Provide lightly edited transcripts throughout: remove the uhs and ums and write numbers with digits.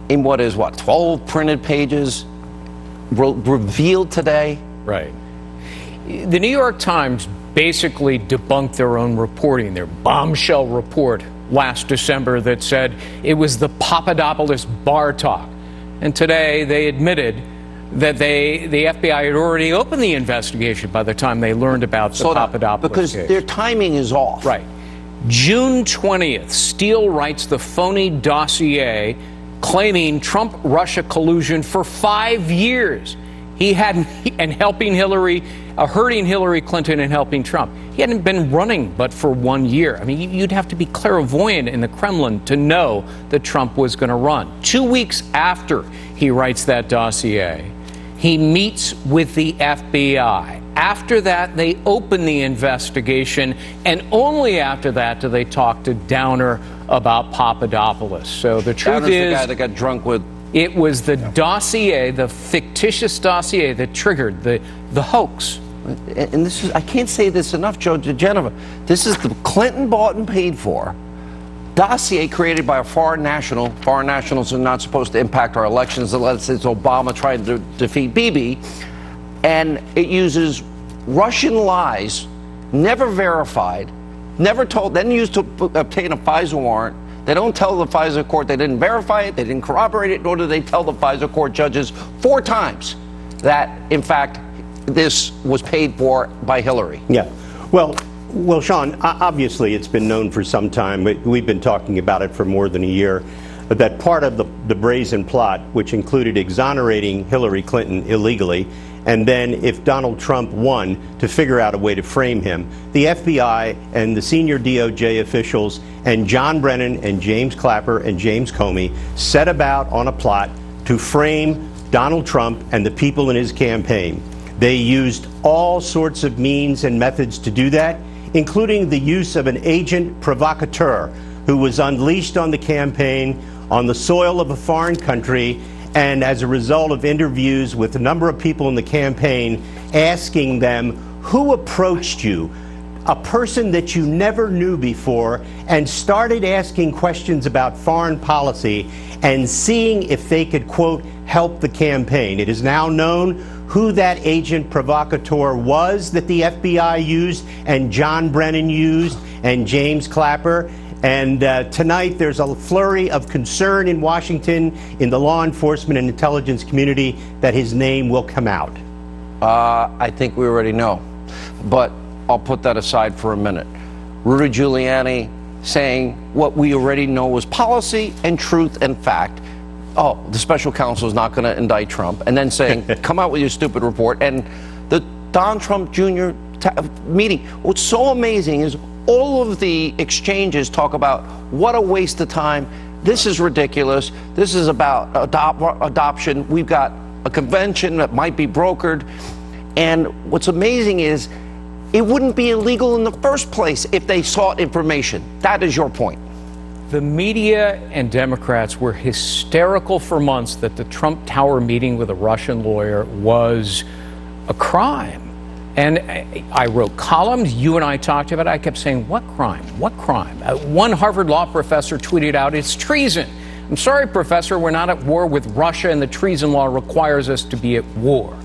in what is, 12 printed pages revealed today? Right. The New York Times basically debunked their own reporting, their bombshell report last December that said it was the Papadopoulos bar talk. And today they admitted that the FBI had already opened the investigation by the time they learned about the Papadopoulos because case. Their timing is off. Right. June 20th, Steele writes the phony dossier claiming Trump-Russia collusion for 5 years. He hadn't, and helping Hillary, hurting Hillary Clinton and helping Trump. He hadn't been running but for 1 year. I mean, you'd have to be clairvoyant in the Kremlin to know that Trump was going to run. 2 weeks after he writes that dossier, he meets with the FBI. After that, they open the investigation, and only after that do they talk to Downer about Papadopoulos. So the truth Downer's is, the guy that got drunk with. It was the dossier, the fictitious dossier, that triggered the hoax. And this is, I can't say this enough, Joe DiGenova. This is the Clinton bought and paid for dossier created by a foreign national. Foreign nationals are not supposed to impact our elections unless it's Obama trying to defeat Bibi. And it uses Russian lies, never verified, never told, then used to obtain a FISA warrant. They don't tell the FISA court they didn't verify it, they didn't corroborate it, nor do they tell the FISA court judges 4 times that, in fact, this was paid for by Hillary. Yeah. Well, Sean, obviously it's been known for some time. We've been talking about it for more than a year, that part of the brazen plot, which included exonerating Hillary Clinton illegally, and then if Donald Trump won, to figure out a way to frame him, the FBI and the senior DOJ officials and John Brennan and James Clapper and James Comey set about on a plot to frame Donald Trump and the people in his campaign. They used all sorts of means and methods to do that, including the use of an agent provocateur who was unleashed on the campaign on the soil of a foreign country, and as a result of interviews with a number of people in the campaign, asking them, who approached you, a person that you never knew before, and started asking questions about foreign policy and seeing if they could, quote, help the campaign. It is now known who that agent provocateur was that the FBI used and John Brennan used and James Clapper. And tonight there's a flurry of concern in Washington in the law enforcement and intelligence community that his name will come out. I think we already know, but I'll put that aside for a minute. Rudy Giuliani saying what we already know was policy and truth and fact. Oh, the special counsel is not going to indict Trump, and then saying, come out with your stupid report. And the Don Trump Jr. meeting, what's so amazing is all of the exchanges talk about what a waste of time. This is ridiculous. This is about adoption. We've got a convention that might be brokered. And what's amazing is it wouldn't be illegal in the first place if they sought information. That is your point. The media and Democrats were hysterical for months that the Trump Tower meeting with a Russian lawyer was a crime. And I wrote columns, you and I talked about it. I kept saying, what crime? What crime? One Harvard law professor tweeted out, it's treason. I'm sorry, professor, we're not at war with Russia, and the treason law requires us to be at war.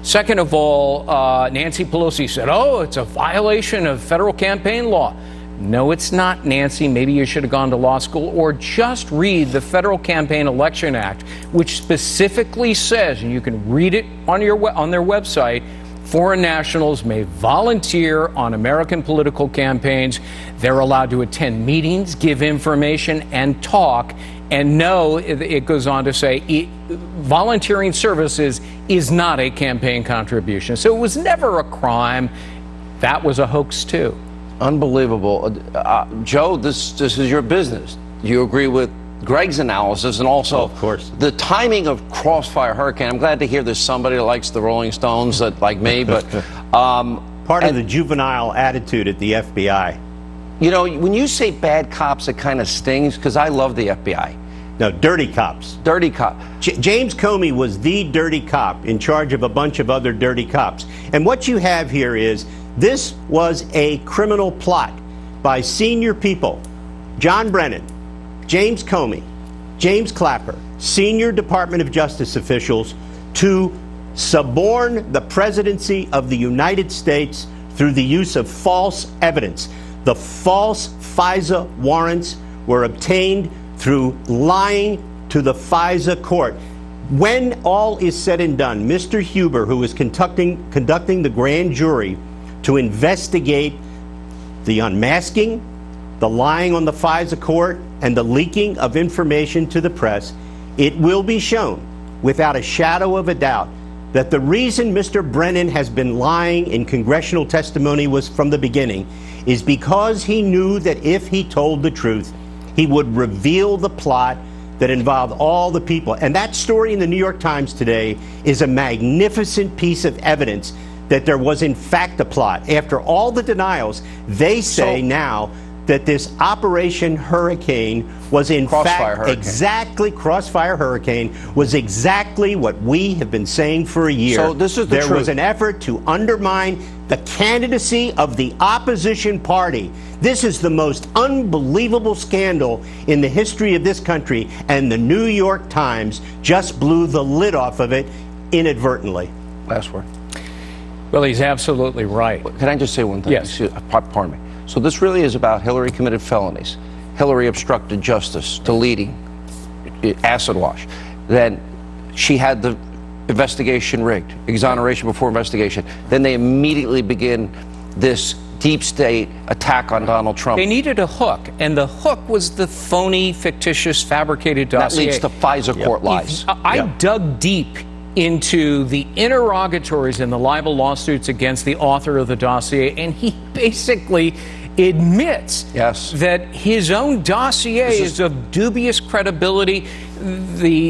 Second of all, Nancy Pelosi said, oh, it's a violation of federal campaign law. No, it's not, Nancy. Maybe you should have gone to law school, or just read the Federal Campaign Election Act, which specifically says, and you can read it on their website, foreign nationals may volunteer on American political campaigns. They're allowed to attend meetings, give information, and talk. And no, it goes on to say, volunteering services is not a campaign contribution. So it was never a crime. That was a hoax, too. Unbelievable. Joe, this is your business. You agree with Greg's analysis, and also, of course, the timing of Crossfire Hurricane. I'm glad to hear there's somebody that likes the Rolling Stones that like me, but part of the juvenile attitude at the FBI. You know, when you say bad cops, it kind of stings, because I love the FBI. No, dirty cops. Dirty cop. James Comey was the dirty cop in charge of a bunch of other dirty cops. And what you have here is, this was a criminal plot by senior people. John Brennan, James Comey, James Clapper, senior Department of Justice officials, to suborn the presidency of the United States through the use of false evidence. The false FISA warrants were obtained through lying to the FISA court. When all is said and done, Mr. Huber, who was conducting the grand jury to investigate the unmasking, the lying on the FISA court, and the leaking of information to the press, it will be shown without a shadow of a doubt that the reason Mr. Brennan has been lying in congressional testimony was from the beginning is because he knew that if he told the truth, he would reveal the plot that involved all the people. And that story in the New York Times today is a magnificent piece of evidence that there was in fact a plot. After all the denials, they say now that this Operation Hurricane was in fact exactly Crossfire Hurricane was exactly what we have been saying for a year. So this is the there truth. was an effort to undermine the candidacy of the opposition party. This is the most unbelievable scandal in the history of this country, and the New York Times just blew the lid off of it inadvertently. Last word. Well, he's absolutely right. Can I just say one thing? Yes. Pardon me. So this really is about Hillary committed felonies. Hillary obstructed justice, deleting, acid wash. Then she had the investigation rigged, exoneration before investigation. Then they immediately begin this deep state attack on Donald Trump. They needed a hook, and the hook was the phony, fictitious, fabricated dossier. That leads to FISA court lies. I dug deep into the interrogatories and the libel lawsuits against the author of the dossier, and he basically admits that his own dossier is of dubious credibility.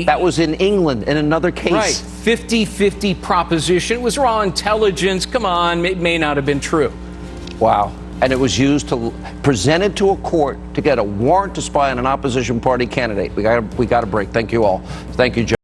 That was in England in another case. Right. 50-50 proposition. It was raw intelligence. Come on, it may not have been true. Wow. And it was used to presented to a court to get a warrant to spy on an opposition party candidate. We got a break. Thank you all. Thank you, Joe.